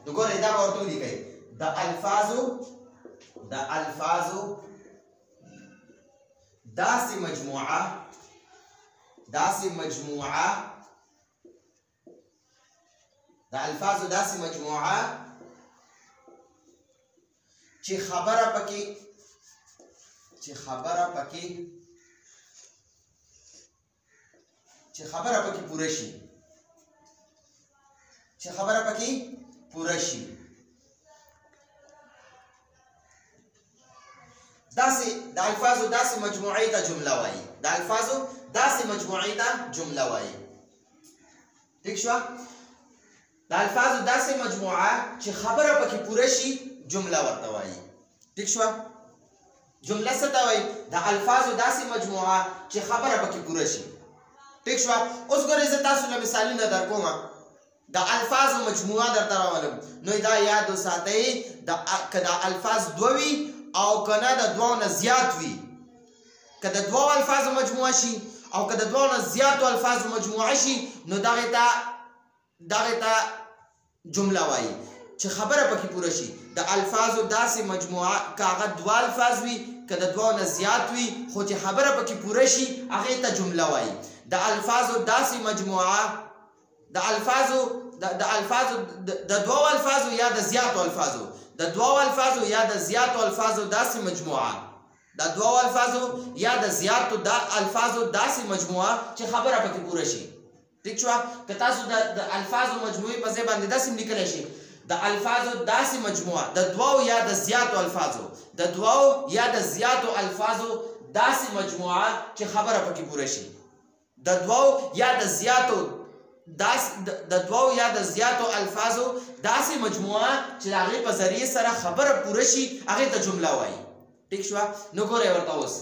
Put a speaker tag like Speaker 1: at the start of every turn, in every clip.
Speaker 1: نو ګورئ دا به ورته ولیکئ د الفاظو داسې مجموعه چې خبره پکې پوره شي داسې د الفاظو داسې مجموعې ته جمله وایي ٹھیک شو د الفاظو داسې مجموعه چې خبره پکې پوره شي جمله ورته وایي ٹھیک شو جمله څه ته وایي د الفاظو داسې مجموعه چې خبره پکې پوره شي ٹھیک شو اوس ګورئ زه تاسو له مثالونه درکوم د الفاظو مجموعه درته راولم نو دا یاد وساتئ که د الفاظ دوه وي او که نه د دوو نه زیات وي که د دوو الفاظو مجموعه شي او که د دوو نه زیاتو الفاظو مجموعه شي نو دغې ته جمله وایي چې خبره پکې پوره شي د الفاظو داسې مجموعه که هغه دوه الفاظ وي که د دوو نه زیات وي خو چې خبره پکې پوره شي هغې ته جمله وایي د الفاظو داسې مجموعه د دوو الفاظو یا د زیاتو الفاظو داسې مجموعه داسې مجموعه چې خبره پکې پوره شي ٹھیک شو که تاسو د الفاظو مجموعې په ځای باندې داسې لیکلی شي د الفاظو داسې مجموعه د دوو یا د زیاتو الفاظو داسې مجموعه چې خبره پکې پوره شي د دوو یا د زیاتو الفاظو داسې مجموعه چې د هغې په ذریعې سره خبره پوره شي هغې ته جمله وایي ٹھیک شوه نو ګورئ ورته اوس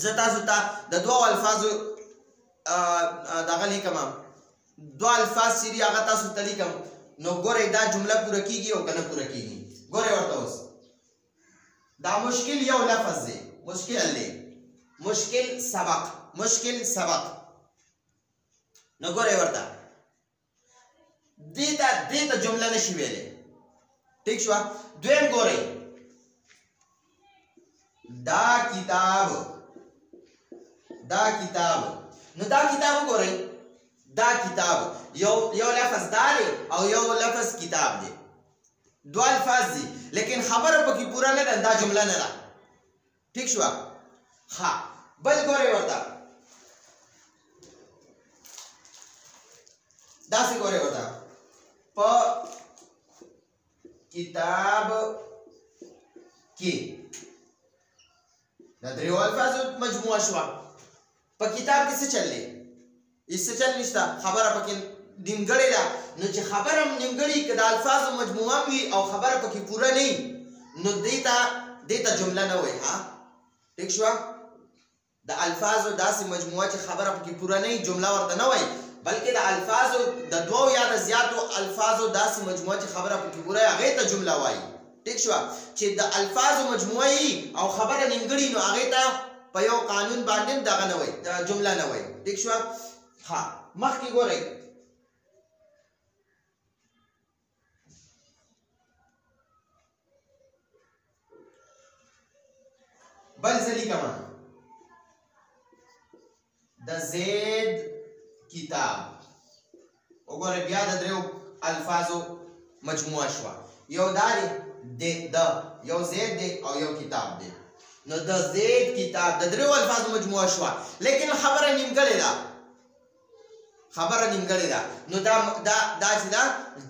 Speaker 1: زه تاسو ته د دوو الفاظو دغه لیکم دوه الفاظ چې دي هغه تاسو ته لیکم نو ګورئ دا جمله پوره کیږي او که نه پوره کیږي ګورئ ورته اوس دا مشکل یو لفظ دی مشکل سبق نو ګورئ ورته دې ته جمله نشي ویلی ٹھیک شوه دویم ګورئ دا کتاب نو دا کتاب وګورئ دا کتاب یو لفظ دا دی او یو لفظ کتاب دی دو الفاظ دي لیکن خبره پکې پوره نه ده دا جمله نه ده ٹھیک شوه ها بل ګورئ ورته داسې ګورئ ورته په کتاب کې دا دریو الفاظو مجموعه شوه په کتاب کې څه چل دی هېڅ چل نشته خبره پکې نیمګړې ده نو چې خبره نیمګړې که د الفاظو مجموعه وي او خبره پکې پوره نه وي نو دې ته جمله نه وایي ها ٹھیک شوه د الفاظو داسې مجموعه چې خبره پکې پوره نه وي جمله ورته نه وایي بلکې د الفاظو د دوو یا د زیاتو الفاظو داسې مجموعه چې خبره پکې پوره وي هغې ته جمله وایي ٹھیک شوه چې د الفاظو مجموعه وي او خبره نیمګړې نو هغې ته په یو قانون باندې دغه نه وایي جمله نه وایي ٹھیک شوه ها مخکې ګورئ بل څه لیکمه د زید کتاب وګورئ بیا د دریو الفاظو مجموعه شوه یو دا دی یو زید دی او یو کتاب دی نو د زید کتاب د دریو الفاظو مجموعه شوه لیکن خبره نیمګړې ده نو دا چې ده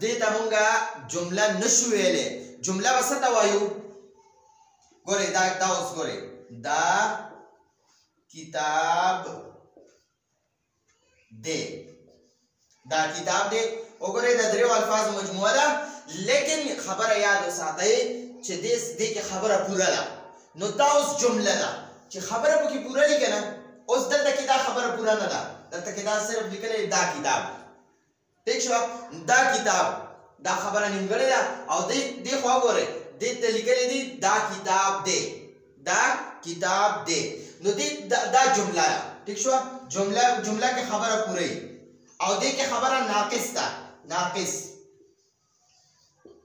Speaker 1: دې ته مونږه جمله نشو ویلی جمله به څه ته وایو ګورئ دا اوس ګورئ دا کتاب دی وګورئ د دریو الفاظو مجموعه ده لیکن خبره یاد وساتئ چې دې کې خبره پوره ده نو دا اوس جمله ده چې خبره پکې پوره دي که نه اوس دلته کې دا خبره پوره نه ده دلته کې دا صرف لیکلی دا کتاب ٹھیک شوه دا کتاب دا خبره نیمګړې ده او دې خوا ګورئ دې ته لیکلی دي دا کتاب دی نو دا جمله ده ٹھیک شوه جمله کې خبره پوره وي او دې کې خبره ناقص ده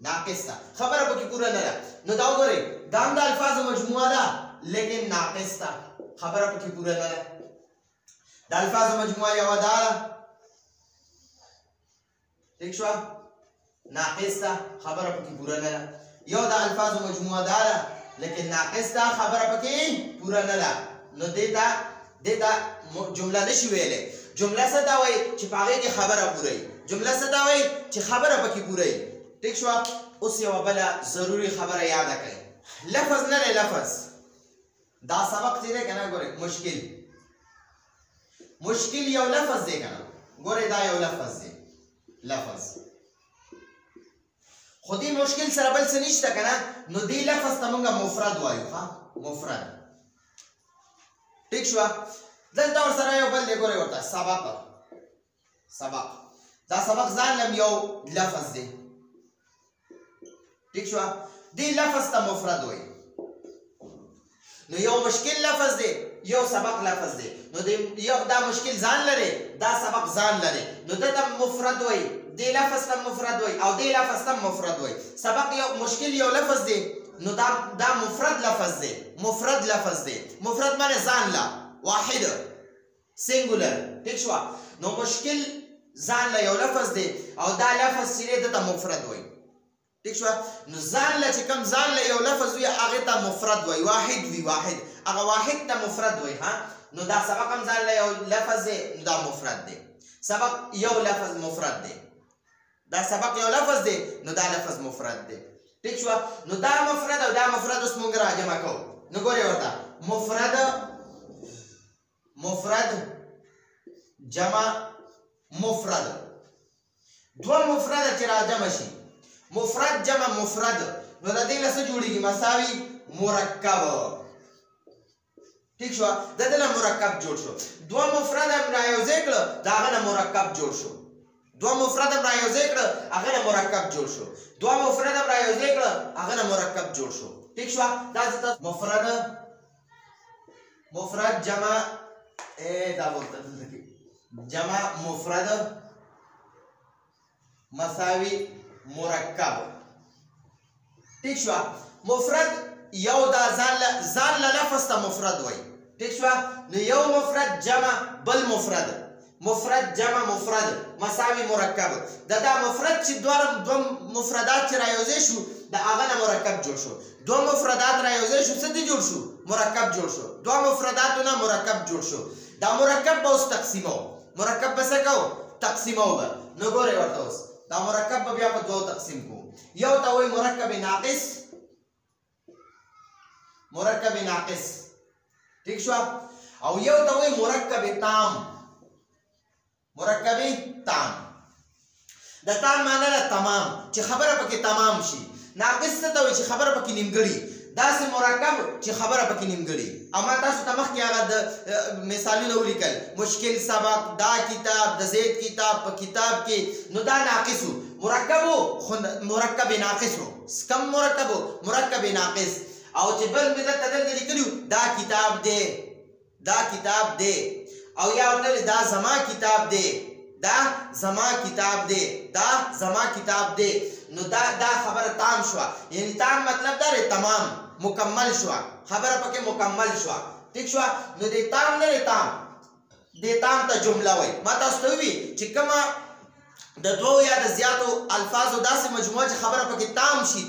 Speaker 1: ناقص ده خبره پکې پوره نه ده نو دا وګورئ دا هم د الفاظو مجموعه ده لیکن ناقص ده خبره پکې پوره نه ده د الفاظو مجموعه یوه دا ده ٹھیک شوه ناقص ده خبره پکې پوره نه ده یو د الفاظو مجموعه دا ده لیکن ناقص ده خبره پکې پوره نه ده نو دې ته جمله نشي ویلی جمله څه ته وایي چې په هغې کې خبره پوره وي جمله څه ته وایي چې خبره پکې پوره وي ٹھیک شوه اوس یوه بله ضروري خبره یاده کړئ لفظ نه دی لفظ دا سبق چې دی که نه ګورئ مشکل یو لفظ دی که نه ګورئ دا یو لفظ دی لفظ خو دې مشکل سره بل څه نشته که نه نو دې لفظ ته مونږ مفرد وایو ها مفرد ٹھیک شوه دلته ورسره یو بل دی ګورئ ورته سبق دا سبق ځان لم یو لفظ دی ٹھیک شوه دې لفظ ته مفرد وایي نو یو مشکل لفظ دی یو سبق لفظ دی نو دا مشکل ځان لري دا سبق ځان لري نو ده ته مفرد وایي دې لفظ ته مفرد وایي او دې لفظ ته مفرد وایي سبق یو مشکل یو لفظ دی نو دا مفرد لفظ دی مفرد معنی ځان لا واحد سنگولر ٹھیک شوه نو مشکل ځان لا یو لفظ دی او دا لفظ چې دی ده ته مفرد وایي ٹھیک شوه نو ځان له چې کوم ځان له یو لفظ وي هغې ته مفرد وایي واحد وي واحد هغه واحد ته مفرد وایي ها نو دا سبق هم ځان له یو لفظ دی نو دا مفرد دی سبق یو لفظ مفرد دی دا سبق یو لفظ دی نو دا لفظ مفرد دی ٹھیک شوه نو دا مفرد او دا مفرد اوس مونږ راجمع کوو نو ګورئ ورته مفرد جمع مفرد دوه مفرده چې راجمع شي مفرد جمع مفرد نو د دې نه څه جوړېږي مساوي مرکب ٹھیک شوه د دې نه مرکب جوړ شو دوه مفرد هم رایوځای کړه د هغه نه مرکب جوړ شو دوه مفرد هم رایوځای کړه هغه نه مرکب جوړ شو دوه مفرد هم رایوځای کړه هغه نه مرکب جوړ شو ٹھیک شوه دا مفرد جمع دا بولته جمع مفرد مساوي مرکب ٹھیک شوه مفرد یو دا ځان له لفظ ته مفرد وایي ٹھیک شوه نو یو مفرد جمع بل مفرد جمع مفرد مساوي مرکب دا مفرد چې دوه مفردات چې رایوځای شو د هغه نه مرکب جوړ شو دوه مفردات رایوځای شو څه دې جوړ شو مرکب جوړ شو دوه مفرداتو نه مرکب جوړ شو دا مرکب به اوس تقسیمو مرکب به څه کوو تقسیمو به نو ګورئ ورته اوس دا مرکب به بیا په دوو تقسیم کوو یو ته وایي مرکب ناقص ٹھیک شوه او یو ته وایي مرکب تام د تام معنی ده تمام چې خبره پکې تمام شي ناقص څه ته وایي چې خبره پکې نیمګړي داسې مرکب چې خبره پکې نیمګړي او ما تاسو ته مخکې هغه د مثالونه ولیکل مشکل سبق دا کتاب د زید کتاب په کتاب کې نو دا ناقص و مرکب و خو مرکب ناقص و کم مرکب ناقص او چې بل مې درته دلته لیکلي دا کتاب دی او یا ورته دا زما کتاب دی نو دا خبره تام شوه یعنی تام مطلب دا دی تمام مکمل شوه خبره پکې مکمل شوه ٹھیک شوه نو دې تام نه دی تام دې تام ته جمله وایي ما تاسو ته ووي چې کومه د دوو یا د زیاتو الفاظو داسې مجموعه چې خبره پکې تام شي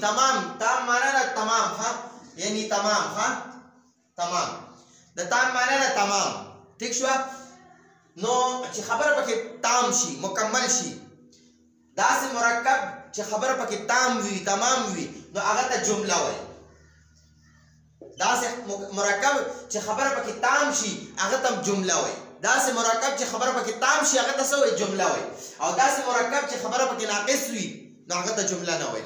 Speaker 1: تام معنی ده تمام ها یعنی تمام د تام معنی ده تمام ٹھیک شوه نو چې خبره پکې تام شي مکمل شي داسې مرکب چې خبره پکې تام وي تمام وي نو هغه ته جمله وایي داسې مرکب چې خبره پکې تام شي هغه ته جمله وایي داسې مرکب چې خبره پکې تام شي هغه ته څه وایي جمله وایي او داسې مرکب چې خبره پکې ناقص وي نو هغه ته جمله نه وایي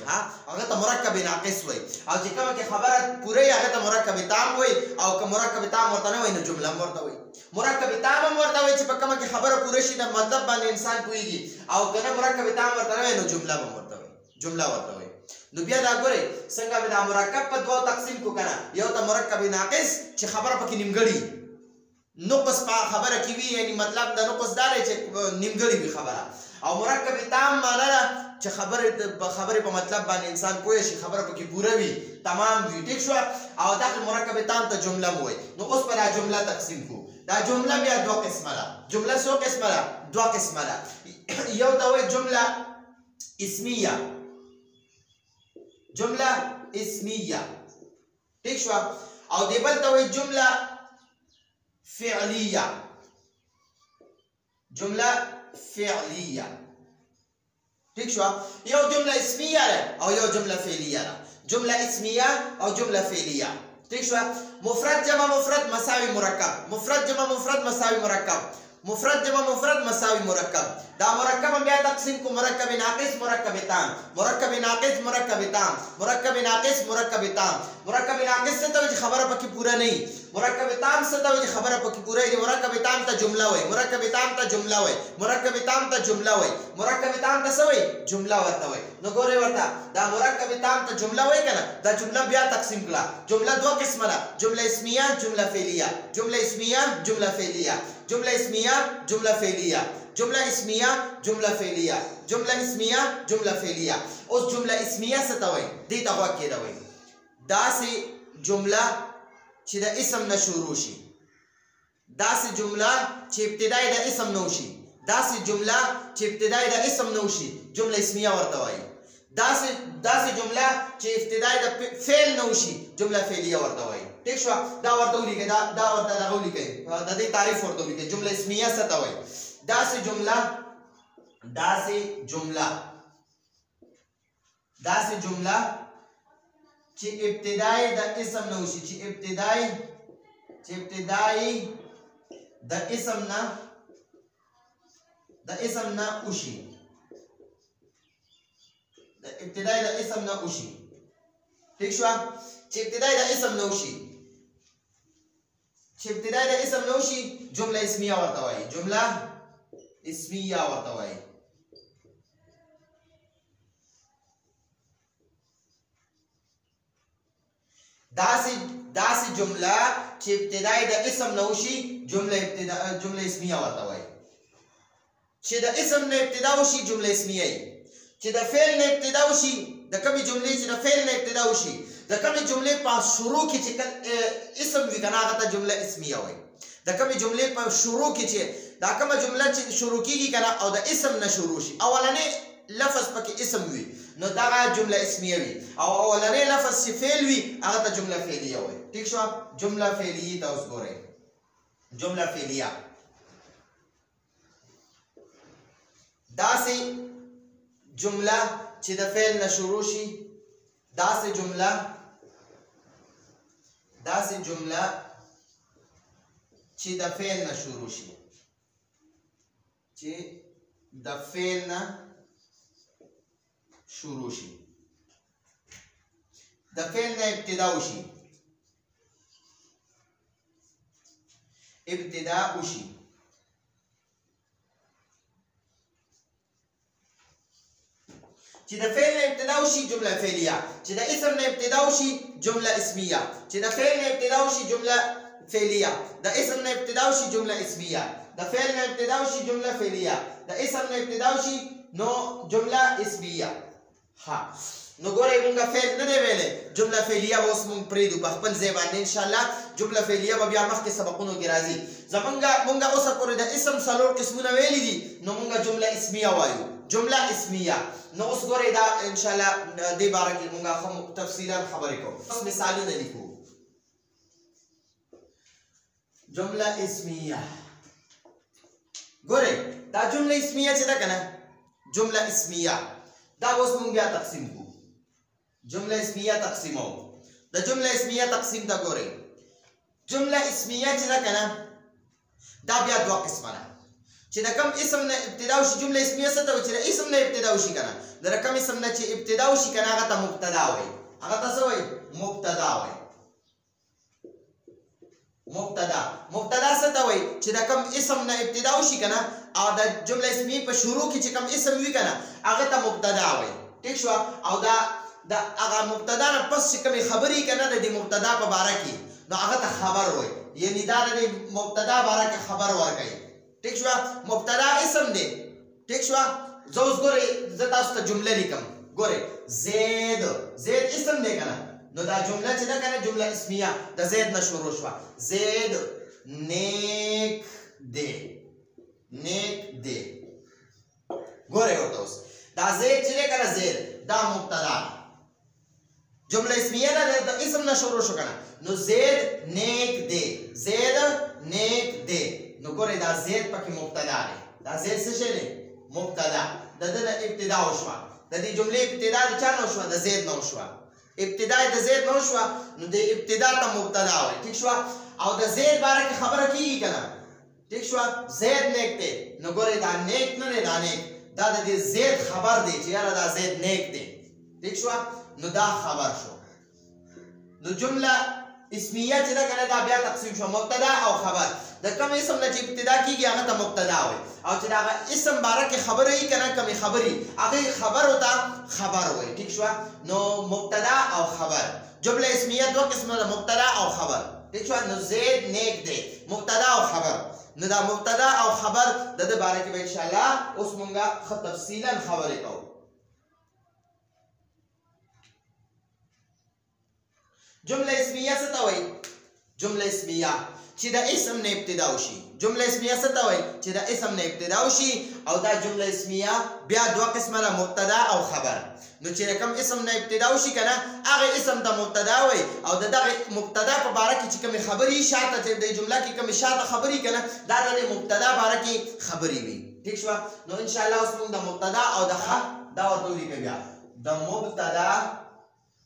Speaker 1: هغه ته مرکب ناقص وایي او چې کومه کې خبره پوره وي هغه ته مرکب تام وایي او که مرکب تام ورته نه وایي نو جمله هم ورته وایي مرکب تام هم ورته وایي چې په کومه کې خبره پوره شي د مطلب باندې انسان پوهېږي او که نه مرکب تام ورته نه وایي نو جمله هم ورته وایي نو بیا دا ګورئ څنګه مې دا مرکب په دوو تقسیم کو کنه یو ته مرکب ناقص چې خبره پکې نیمګړي نقص په خبره کې وي یعنی مطلب د نقص دا دی چې نیمګړي وي خبره او مرکب تام معنی ده چې خبرې په مطلب باندې انسان پوه شي خبره پکې پوره وي تمام وي ټیک شو او داخل مرکب تام ته جمله وای نو اوس په دا جمله تقسیم کو دا جمله بیا دوه قسمه ده جمله څو قسمه ده دوه قسمه ده یو ته وای جمله اسمیه جمله اسمیه ٹھیک شو او دی بل ته وای جمله فعلیه جمله فعلیه ٹھیک شو یو جمله اسمیه ده او یو جمله فعلیه ده جمله اسمیه او جمله فعلیه ٹھیک شو مفرد جمع مفرد مساوي مرکب مفرد جمع مفرد مساوي مرکب مفرد جمع مفرد مساوي مرکب دا مرکب بیا تقسیم کو مرکب ناقص مرکب تام مرکب ناقص مرکب تام مرکب ناقص مرکب تام مرکب ناقص څه ته خبره پکې پوره نه مرکب تام څه ته خبره پکې پوره دی مرکب تام ته جمله وای مرکب تام ته جمله وای مرکب تام ته جمله وای مرکب تام ته څه وای جمله ورته وای نو ګوره ورته دا مرکب تام ته جمله وای کنه دا جمله بیا تقسیم کړه جمله دوه قسمه ده جمله اسمیه جمله فعلیه جمله اسمیه جمله فعلیه جمله اسمیه جمله فعلیه جمله اسمیه جمله فعلیه جمله اسمیه جمله فعلیه اوس جمله اسمیه څه ته وای دې ته واکې دا وای داسې جمله چې د اسم نه شروع شي داسې جمله چې ابتدای د اسم نه وشي داسې جمله چې ابتدای د اسم نه وشي جمله اسمیه ورته وای داسې جمله چې ابتدای د فعل نه وشي جمله فعلیه ورته وای ٹھیک شو دا ورته ولیکئ دا ورته دغه ولیکئ د دې تعریف ورته ولیکئ جمله اسمیه څه ته وای داسې جمله چې ابتدای د اسم نه وشي چې ابتدای د اسم نه وشي ابتدای د اسم نه وشي ٹھیک شو چې ابتدای د اسم نه وشي جمله اسمیه ورته وایي جمله اسمیه ورته وایي داسې جمله چې ابتدای د اسم نه وشي جمله اسمیه ورته وایي چې د اسم نه ابتدا وشي جمله اسمیه چې د فعل نه ابتدا وشي د کومې جملې چې د فعل نه ابتدا وشي د کومې جملې په شروع کې چې اسم وي کنه هغه ته جمله اسمیه وایي د کومې جملې په شروع کې چې دا کومه جمله چې شروع کیږي کنه او د اسم نه شروع شي اولنې لفظ پکې اسم وي نو دا جمله اسمیه وي او اولنې لفظ چې فعل وي هغه ته جمله فعلیه وایي ٹھیک شو جمله فعلیه ته اوس ګورئ جمله فعلیه داسې جمله چې د فعل نه شروع شي داسې جمله چې د فعل نه شروع شي د فعل نه ابتدا وشي چې د فعل نه ابتدا وشي جمله فعلیه چې د اسم نه ابتدا وشي جمله اسمیه چې د فعل نه ابتدا وشي جمله فعلیه د اسم نه ابتدا وشي جمله اسمیه د فعل نه ابتدا وشي جمله فعلیه د اسم نه ابتدا وشي نو جمله اسمیه ها نو ګورئ مونږه فعل نه دی ویلې جمله فعلیه به اوس مونږ پرېږدو په خپل ځای باندې انشاءالله جمله فعلیه به بیا مخکې سبقونو کې راځي مونږه اوسه پورې د اسم څلور قسمونه ویلي دي نو مونږه جمله اسمیه وایو جمله اسمیه نو اوس ګورئ دا انشاءالله دې باره کې مونږه ښه تفصیلا خبرې کوو اوس مثالونه لیکو جمله اسمیه ګورئ دا جمله اسمیه چې ده که نه جمله اسمیه دا اوس مونږ بیا تقسیم کوو جمله اسمیه تقسیمو د جمله اسمیه تقسیم ته ګورئ جمله اسمیه چې ده که نه دا بیا دوه قسمه ده چې د کوم اسم نه ابتدا وشي جمله اسمیه څه ته وایي چې د اسم نه ابتدا وشي که نه د کوم اسم نه چې ابتدا وشي که نه هغه ته مبتدا وایي هغه ته څه وایي مبتدا وایي مبتدا څه ته وایي چې د کوم اسم نه ابتدا وشي که نه او د جمله اسمیه په شروع کې چې کوم اسم وي که نه هغه ته مبتدا وایي ټیک شو او دا هغه مبتدا نه پس چې کومې خبرې که نه د دې مبتدا په باره کې نو هغه ته خبر وایي یعنې دا د مبتدا باره کې خبر ورکوي ٹھیک شو مبتدا اسم دی ٹھیک شو زه اوس ګورئ زه تاسو ته جمله لیکم ګورئ زید اسم دی که نه نو دا جمله چې ده که نه جمله اسمیه د زید نه شروع شوه زید نیک دی ګورئ ورته اوس دا زید چې دی که نه زید دا مبتدا جمله اسمیه نه د اسم نه شروع شو که نه نو زید نیک دی نو ګورئ دا زید پکې مبتدا دی دا زید څه شی دی مبتدا د ده نه ابتدا وشوه د دې جملې ابتدا د چا نه وشوه د زید نه وشوه ابتدا د زید نه وشوه نو د ابتدا ته مبتدا وایي ټیک شوه او د زید باره کې خبره کېږي که نه ټیک شوه زید نیک دی نو ګورئ دا نیک نه دی دا نیک دا د دې زید خبر دی چې یاره دا زید نیک دی ټیک شوه نو دا خبر شو نو جمله اسمیه چې ده که نه دا بیا تقسیم شو مبتدا او خبر د کوم اسم نه چې ابتدا کېږي هغه ته مبتدا وایي او چې د هغه اسم باره کې خبره وي که نه کمې خبرې هغې خبرو ته خبر وایي ټیک شوه نو مبتدا او خبر جمله اسمیه دوه قسمه ده مبتدا او خبر ټیک شوه نو زید نیک دی مبتدا او خبر نو دا مبتدا او خبر د دې باره کې به انشاءالله اوس مونږه ښه تفصیلا خبرې کوو جمله اسمیه څه ته وایي جمله اسمیه چې د اسم نه ابتدا وشي جمله اسمیه څه ته وایي چې د اسم نه ابتدا وشي او دا جمله اسمیه بیا دوه قسمه ده مبتدا او خبر نو چې کوم اسم نه ابتدا وشي که نه هغه اسم ته مبتدا وایي او د دغه مبتدا په باره کې چې کومې خبرې شاته چې د جمله کې کومې شاته خبرې که نه دا د مبتدا باره کې خبرې وي ټیک شوه نو انشاءالله اوس موږ د مبتدا او د دا ورته ولیکو بیا د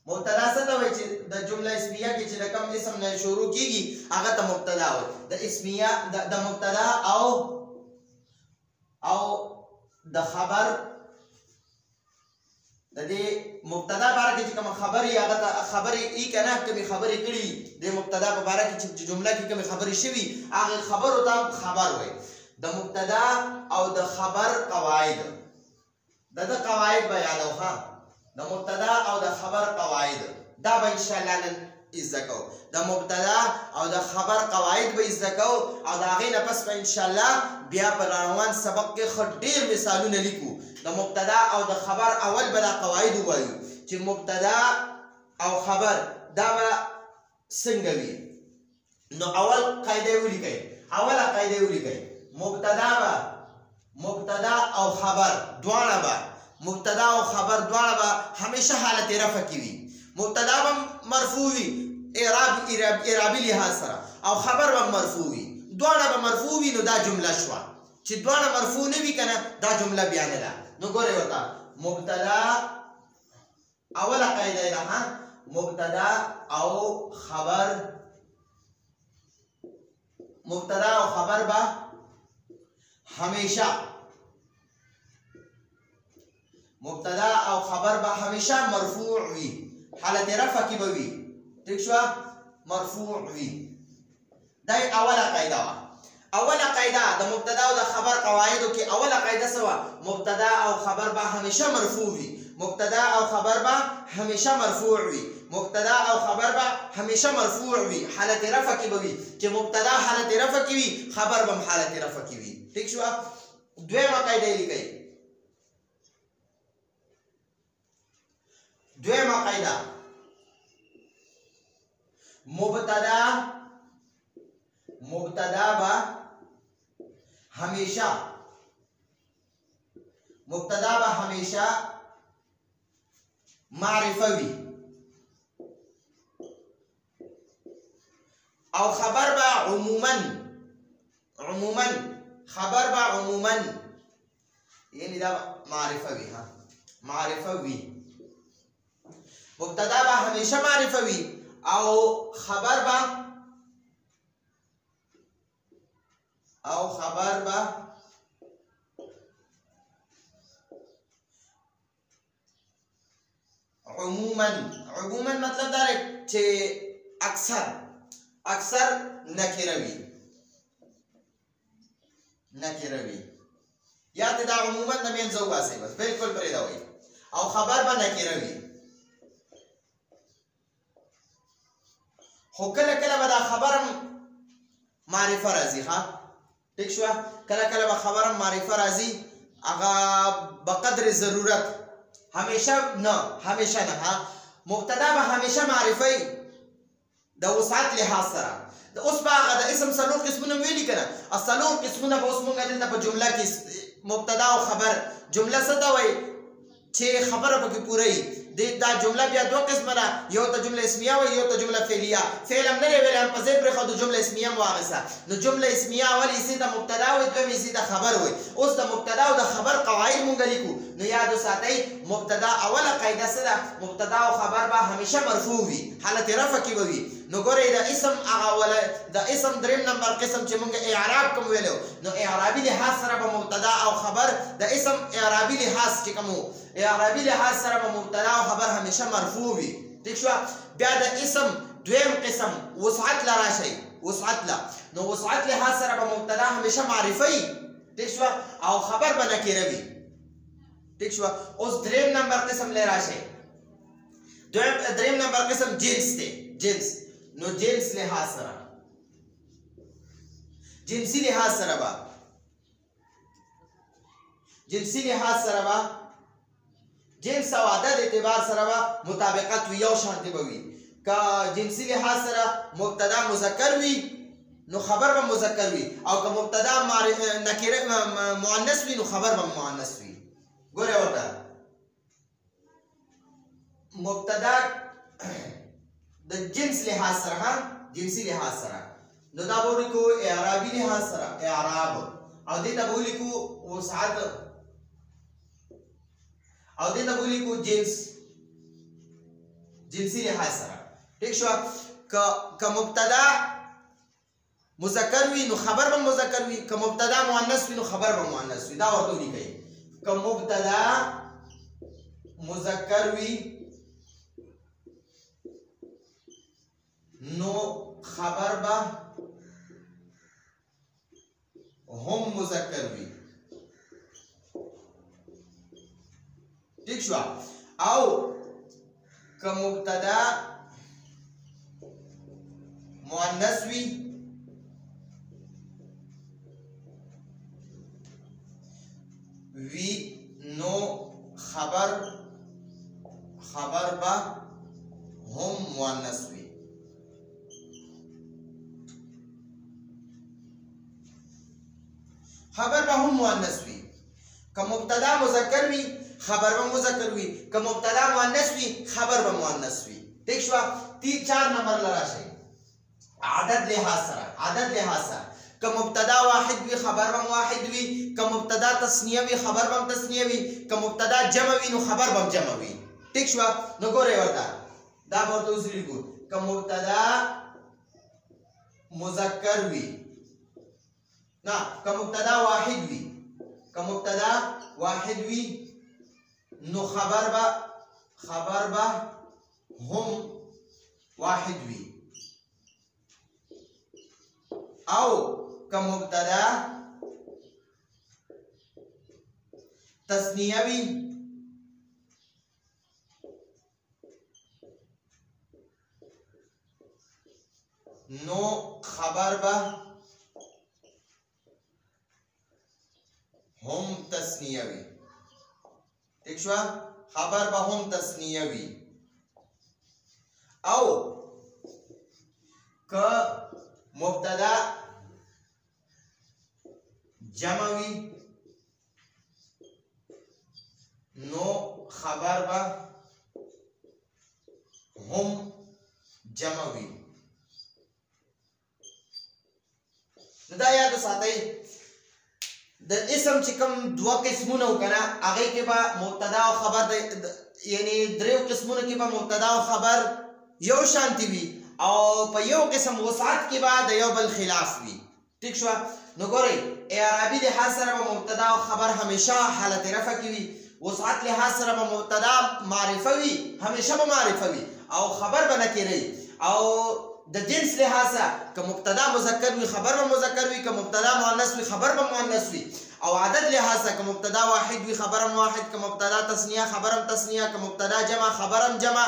Speaker 1: مبتدا څه ته وایي چې د جمله اسمیه کې چې د کوم اسم نه شروع کېږي هغه ته مبتدا وایي د اسمیه د مبتدا او د خبر د دې مبتدا باره کې چې کومه خبرې هغه ته خبرې ای که نه کومې خبرې کړي د مبتدا په باره کې چې جمله کې کومې خبرې شوي هغې خبرو ته خبر وایي د مبتدا او د خبر قواعد د ده قواعد به یادو ښه د مبتدا او د خبر قواعد دا به انشاءالله نن زده کوو د مبتدا او د خبر قواعد به زده کوو او د هغې نه پس به انشاءالله بیا په روان سبق کې ښه ډېر مثالونه لیکو د مبتدا او د خبر اول به دا قواعد ووایو چې مبتدا او خبر دا به څنګه وي نو اول قاعده ولیکئ اوله قاعده ولیکئ مبتدا او خبر دواړه به مبتدا او خبر دواړه به همیشه حالت رفع کې وي مبتدا به مرفوع وي اعرابي لحاظ سره او خبر به مرفوع وي دواړه به مرفوع وي نو دا جمله شوه چې دواړه مرفوع نه وي که نه دا جمله بیا نه ده نو ګورئ ورته مبتدا اوله قاعده ده مبتدا او خبر به همیشه مبتدا او خبر به همیشه مرفوع وي حالت رفع کې به وي ټیک شوه مرفوع وي دا اوله قاعده وه اوله قاعده د مبتدا او د خبر قواعدو کې اوله قاعده څه وه مبتدا او خبر به همیشه مرفوع وي مبتدا او خبر به همیشه مرفوع وي مبتدا او خبر به همیشه مرفوع وي حالت رفع کې به وي چې مبتدا حالت رفع کې وي خبر به حالت رفع کې وي ټیک شوه دویمه قاعده یې لیکئ دویمه قاعده مبتدا به همیشه معرفه وي او خبر به عموما یعنی دا معرفه وي مبتدا به همیشه معرفه وي او خبر به عموما مطلب دا دی چې اکثر نکره وي یا ته دا عموما د منځه وباسئ بس بالکل پرېږده وایي او خبر به نکره وي خو کله کله به دا خبرم معرفه راځي ښه ټیک شوه کله کله به خبرم معرفه راځي هغه بقدر ضرورت همیشه نه مبتدا به همیشه معرفی د وسعت لحاظ سره د اوس په هغه د اسم څلور قسمونه ویلي کنه څلور قسمونه به اوس مونږ دلته په جمله کې مبتدا او خبر جمله څه ته وایي چې خبره پکې پوره وي دا جمله بیا دوه قسمه ده یو ته جمله اسمیه وایي یو ته جمله فعلیه فعل هم نه دی ویلی هم په ځای پرېښودو جمله اسمیه هم واخیسته نو جمله اسمیه اول حصې ته مبتدا وایي دویم حصې ته خبر وایي اوس د مبتدا او د خبر قواعد مونږ لیکو نو یاد وساتئ مبتدا اوله قاعده څه ده مبتدا او خبر به همیشه مرفوع وي حالت رفع کې به وي نو ګورئ د اسم هغه د اسم دریم نمبر قسم چې مونږ اعراب کوم ویلو نو اعرابي لحاظ سره به مبتدا او خبر د اسم اعرابي لحاظ چې کوم اعرابي لحاظ سره به مبتدا او خبر همیشه مرفوع وي ٹھیک شو بیا د اسم دویم قسم وسعت لا راشي وسعت لا نو وسعت لحاظ سره به مبتدا همیشه معرفي ٹھیک شو او خبر به نکره وي ٹھیک شو اوس دریم نمبر قسم لے راشي دریم نمبر قسم جنس دی جنس نو جنس لحاظ سره جنسی لحاظ سره با جنسی لحاظ سره با جنس او عدد اعتبار سره با مطابقت وي یو شانتي به وي که جنسی لحاظ سره مبتدا مذکر وي نو خبر به مذکر وي او که مبتدا نکره مؤنث وي نو خبر به مؤنث وي ګوره ورته مبتدا د جنس لحاظ سره جنسی لحاظ سره نو دا به ولیکو اعرابي لحاظ سره اعراب او دې ته به ولیکو وسعت او دې ته به ولیکو جنس جنسی لحاظ سره ٹھیک شو که مبتدا مذکر وي نو خبر به مذکر وي که مبتدا مؤنث وي نو خبر به مؤنث وي دا ورته ولیکئ که مبتدا مذکر وي نو خبر به هم مذکر وي ٹھیک شو او که مبتدا مؤنث وي نو خبر به هم مؤنث وي خبر به هم مؤنث وي که مبتدا مذکر وي خبر به مذکر وي که مبتدا مؤنث وي خبر به مؤنث وي ٹھیک شو 4 نمبر لراشي عدد لحاظ سره که مبتدا واحد وي خبر به واحد وي که مبتدا تثنیه وي خبر به تثنیه وي که مبتدا جمع وي نو خبر به جمع وي ٹھیک شو نو ګورئ ورته دا به ورته اوس لیکو که مبتدا مذکر وي نه که مبتدا واحد وي نو خبر به هم واحد وي او که مبتدا تثنیه وي نو خبر به هم تثنیه وي ٹھیک شو خبر به هم تثنیه وي او که مبتدا جمع وي نو خبر به هم جمع وي دا یاد ساتئ د اسم چې کوم دوه قسمونه وکنه هغه کې به مبتدا او خبر یعنی دریو قسمونه کې به مبتدا او خبر یو شانتی وي او په یو قسم وسعت کې به د یو بل خلاف وي ٹھیک شو نو ګورئ اعرابي لحاظ سره به مبتدا او خبر همیشه حالت رفع کې وي وسعت لحاظ سره به مبتدا معرفه وي همیشه به معرفه وي او خبر به نکره او د جنس لحاظ که مبتدا مذکر وي خبر به مذکر وي که مبتدا مؤنث وي خبر به مؤنث وي او عدد لحاظ که مبتدا واحد وي خبر واحد که مبتدا تثنیه خبر تثنیه که مبتدا جمع خبر جمع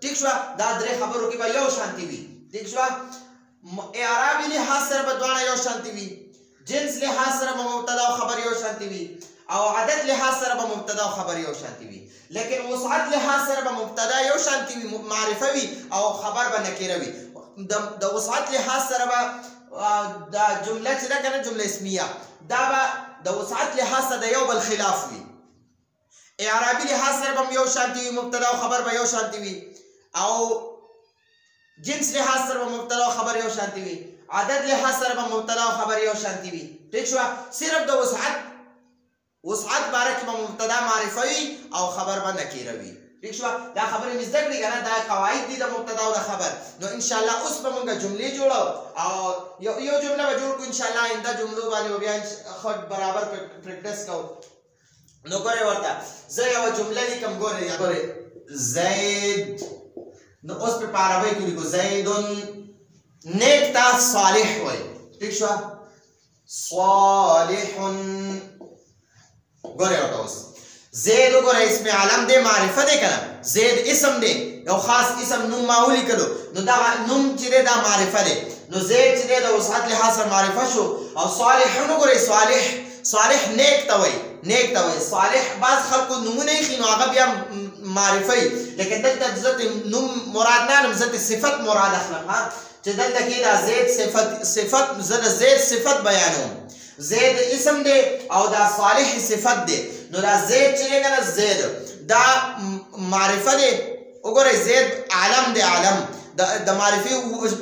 Speaker 1: ٹھیک شو دا درې خبرو کې به یو شانتي وي ٹھیک شو اعرابي لحاظ سره به دواړه یو شانتي وي جنس لحاظ سره به مبتدا او خبر یو شانتي وي او عدد لحاظ سره به مبتدا او خبر یو شانتي وي لیکن وسعت لحاظ سره به مبتدا یو شانتي وي معرفه وي او خبر به نکره وي د وسعت لحاظ سره به دا جمله چې ده کنه جمله اسمیه دا به د وسعت لحاظ سره د یو بل خلاف وي اعرابي لحاظ سره به یو شانتي وي مبتدا او خبر به یو شانتي وي او جنس لحاظ سره به مبتدا او خبر یو شانتي وي عدد لحاظ سره به مبتدا او خبر یو شانتي وي ٹھیک شو صرف د وسعت باره کې به مبتدا معرفه وي او خبر به نکره وي ٹھیک شو دا خبرې مې زده کړې کنه دا قواعد دي د مبتدا او د خبر نو ان شاء الله اوس به موږ جملې جوړو او یو جمله به جوړ کړو ان شاء الله آینده جملو باندې بیا خود برابر پریکټس کوو نو ګورئ ورته زه یوه جمله لیکم ګورئ زید نو اوس په عربی کې لیکو زیدون نیک تا صالح وای ٹھیک شو صالح ګورئ ورته اوس زید وګورئ اسم علم دی معرفه دی کنه زید اسم دی یو خاص اسم نوم ما ولیکلو نو دا نوم چې دی دا معرفه دی نو زید چې دی د وسعت لحاظ سره معرفه شو او صالح وګورئ صالح نیک ته وای صالح بعض خلکو نومونه یې خي نو هغه بیا معرفه وي لیکن دلته ذات نوم مراد نه نوم ذات صفت مراد اخلم ها چې دلته کې دا زید صفت زید صفت بیانوم زید اسم دی او دا صالح صفت دی نو دا زید چې دی کنه زید دا معرفه دی وګورئ زید علم دی علم د معرفې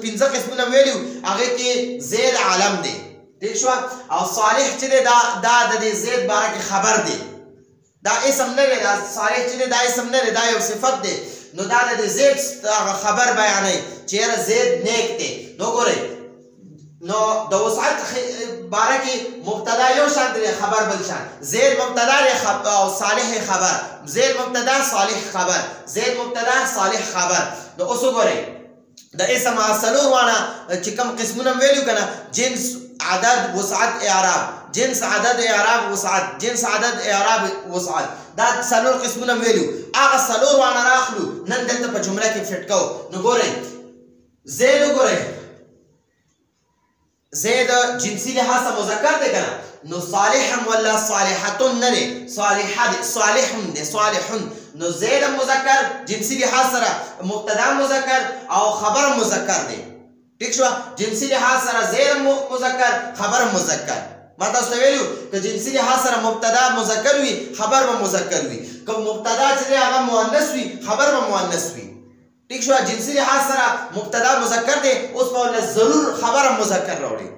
Speaker 1: پنځه قسمونه ویلو هغې کې زید علم دی ٹھیک شو او صالح چې دی دا د دې زید باره کې خبر دی دا اسم نه دی دا صالح چې دی دا اسم نه دی دا یو صفت دی نو دا د زید خبر بیانوي چې یاره زید نیک دی نو ګورئ نو د وسعت باره کې مبتدا یو شان دی خبر بل شان زید مبتدا او صالح خبر زید مبتدا صالح خبر زید مبتدا صالح خبر نو اوس وګورئ د اسم څلور وانه چې کوم قسمونه ویلو کنه جنس عدد وسعت اعراب جنس عدد اعراب وسعت جنس عدد اعراب وسعت دا څلور قسمونه ویلو هغه څلور وانه راخلو نن دلته په جمله کې فټ کوو نو ګورئ زید وګورئ زید جنسی لحاظ مذکر دی کنه نو صالح ولا صالحتون نه دی صالحون دی صالحون نو زید مذکر جنسی لحاظ سره مبتدا مذکر او خبر مذکر دی ٹھیک شو جنسی لحاظ سره زید مذکر خبر مذکر ما تاسو ته ویلو که جنسی لحاظ سره مبتدا مذکر وي خبر به مذکر وي که مبتدا چې دی هغه مؤنث وي خبر به مؤنث وي ٹھیک شو جنسی لحاظ سره مبتدا مذکر دی اوس به ضرور خبر مذکر راوړي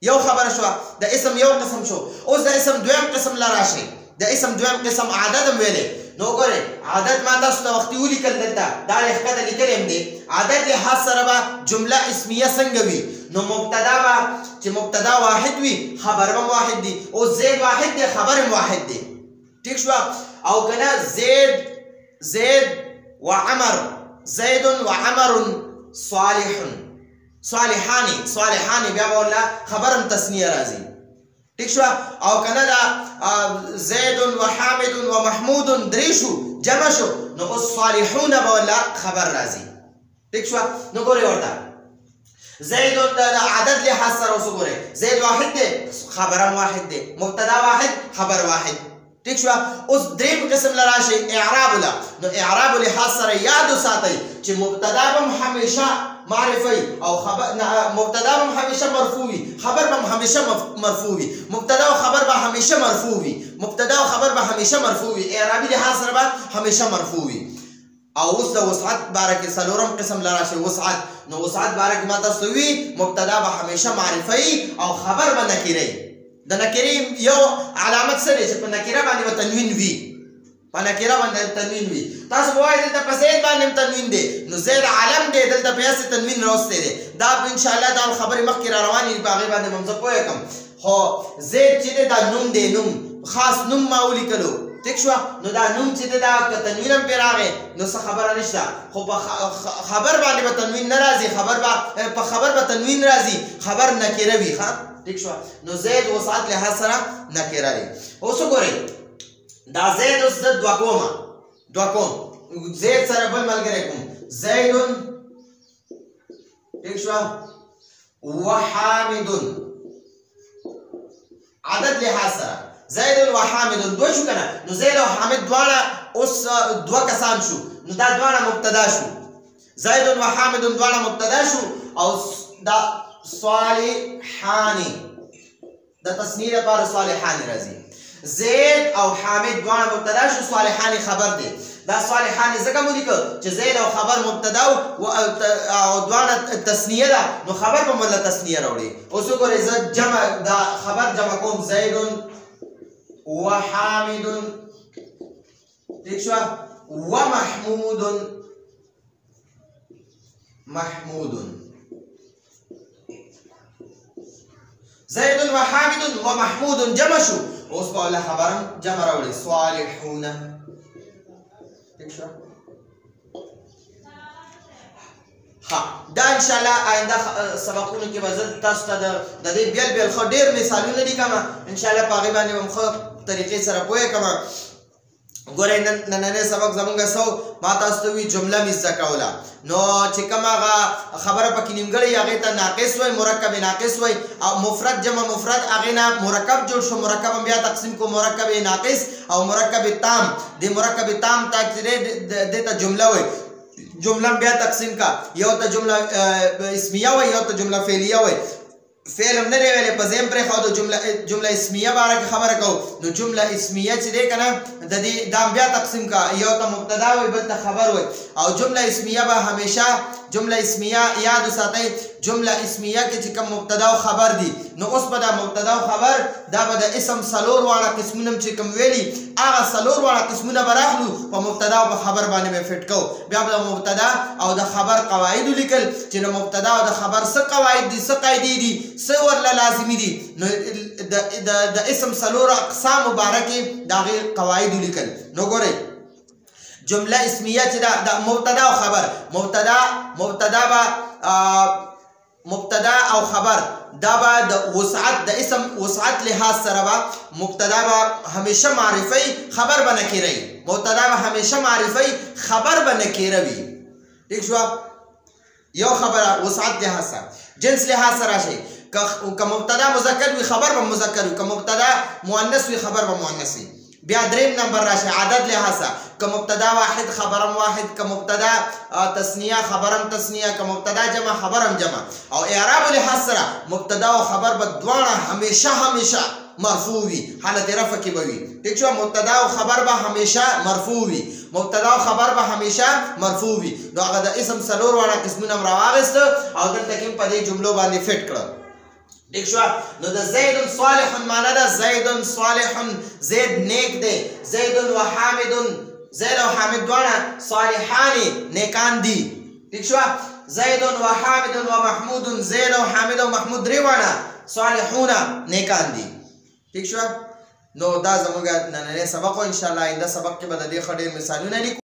Speaker 1: یو خبره شو د اسم یو قسم شو اوس د اسم دویم قسم لا راشي د اسم دویم قسم عدد ویلې نو ګورئ عدد ما تاسو ته وختي ولیکل دلته دا ښکته لیکلی هم دی عدد لحاظ سره به جمله اسمیه څنګه وي نو مبتدا به چې مبتدا واحد وي خبر به واحد دی او زید واحد دی خبر واحد دی ٹھیک شو او کنه زید وعمر زید وعمر صالحان بیا به والله خبرم تسنیه راځي ٹھیک شو او کنه دا زید وحامد ومحمود درې شو جمع شو نو اوس صالحون به والله خبر راځي ٹھیک شو نو ګورئ ورته زید د عدد لحاظ سره اوس ګورئ زید واحد دی خبرم واحد دی مبتدا واحد خبر واحد ٹھیک شو اوس دریم قسم لراشي اعراب لا نو اعراب لحاظ سره یاد وساتئ چې مبتدا به همیشه معرفي او خبر مبتدا به همیشه مرفوع وي خبر به همیشه مرفوع وي مبتدا او خبر به همیشه مرفوع وي مبتدا او خبر به همیشه مرفوع وي اعرابي لحاظ سره به همیشه مرفوع وي او اوس د وسعت باره کې څلورم قسم لراشي وسعت نو وسعت باره کې ما تاسو وی مبتدا به همیشه معرفي او خبر به نکره د نکرې یو علامت څه دی چې په نکره باندې به تنوین وي په نکره باندې تنوین وي تاسو به وایئ دلته په زید باندې تنوین دی نو زید علم دی دلته په هسې تنوین راوستی دی دا ان شاء الله دا خبرې مخکې را روانې دي په هغې باندې به هم زه پوه کړم خو زید چې دی دا نوم دی نوم خاص نوم ما ولیکلو ٹھیک شو نو دا نوم چې دی دا که تنوین هم پرې راغی نو څه خبره نشته خو په خبر باندې به تنوین نه راځي په خبر به تنوین راځي خبر نکره وي ښه ٹھیک شو نو زید وسعت لحاظ سره نکره دی اوس وګورئ دا زید اوس زه دوه کوم زید سره بل ملګری کوم زیدون ٹھیک شو وحامدون عدد لحاظ سره زید و حامد دو شو کنه نو زید او حامد دواړه اوس دوه کسان شو نو دا دواړه مبتدا شو زید و حامد دواړه مبتدا شو او دا صالحان د تسنیه لپاره صالحان راځي زید او حامد دواړه مبتدا شو صالحان خبر دی دا صالحان ځکه مو لیکل چې زید او خبر مبتدا او دواړه تسنیه ده نو خبر به موږ تسنیه راوړي اوس وګورئ زه جمع دا خبر جمع کوم زید و حامد ٹھیک شو و محمود زید و حامد و محمود جمع شو اوس په الله خبرم جمع راوړي صالحون ٹھیک شو ها دا ان شاء الله آینده سبقونو کې به زه تاسو ته د دې بیل بیل خو ډېر مثالونه لیکم ان شاء الله په هغې باندې به م ښه طریقې سره پوه کړم ګورئ نننی سبق زمونږ سو ما تاسو ته وي جمله مې زده کوله نو چې کوم هغه خبره پکې نیمګړې هغې ته ناقص وایي مرکب ناقص وایي او مفرد جمع مفرد هغې نه مرکب جوړ شو مرکب هم بیا تقسیم کو مرکب ناقص او مرکب تام د مرکب تام ته دې ته جمله وایي جمله بیا تقسیم کا یو ته جمله اسمیه وایي یو ته جمله فعلیه وایي فعل هم نه دی ویلی په ذهن پرېښودو جمله اسمیه باره کې خبره کوو نو جمله اسمیه چې دی که نه د دې دا بیا تقسیم کا یو ته مبتدا وایي بل ته خبر وایي او جمله اسمیه به همیشه جمله اسمیه یاد وساتئ جمله اسمیه کې چې کوم مبتدا او خبر دي نو اوس به دا مبتدا او خبر دا به د اسم څلور واړه قسمونه چې کوم ویلي هغه څلور واړه قسمونه به راخلو په مبتدا او په خبر باندې به فټ کوو بیا به د مبتدا او د خبر قواعد ولیکل چې د مبتدا او د خبر څه قواعد دي څه قاعدې دي څه ورله لازمي دي نو د اسم څلور اقسام مبارکې د هغې قواعد ولیکل نو ګورئ جمله اسمیه چې دا مبتدا او خبر مبتدا او خبر دا به د وسعت د اسم وسعت لحاظ سره به مبتدا به همیشه معرفی خبر به نکیره مبتدا به همیشه معرفی خبر به نکیره وي ٹھیک شو یو خبره وسعت لحاظ سره جنس لحاظ سره شي که مبتدا مذکر وي خبر به مذکر وي که مبتدا مؤنث وي خبر به مؤنث وي بیا دریم نمبر راشي عدد لحاظه که مبتدا واحد خبرم واحد که مبتدا تسنیه خبرم تسنیه که مبتدا جمع خبرم جمع او اعراب لحاظ سره مبتدا او خبر به دواړه همیشه مرفوع وي حالت رفع کې به وي ٹھیک شو مبتدا او خبر به همیشه مرفوع وي مبتدا او خبر به همیشه مرفوع وي نو هغه د اسم څلور واړه قسمونه هم راواغېسته او دلته کې په دې جملو باندې فټ کړه ٹھیک شو نو د زید صالح معنا ده زید صالح زید نیک دی زید و حامد زید او حامد دواړه صالحان نیکان دي ٹھیک شو زید و حامد و محمود زید او حامد او محمود درې واړه صالحون نیکان دي ٹھیک شو نو دا زموږ نننی سبق او ان شاء الله آینده سبق کې به د دې ښه ډېر مثالونه لیکو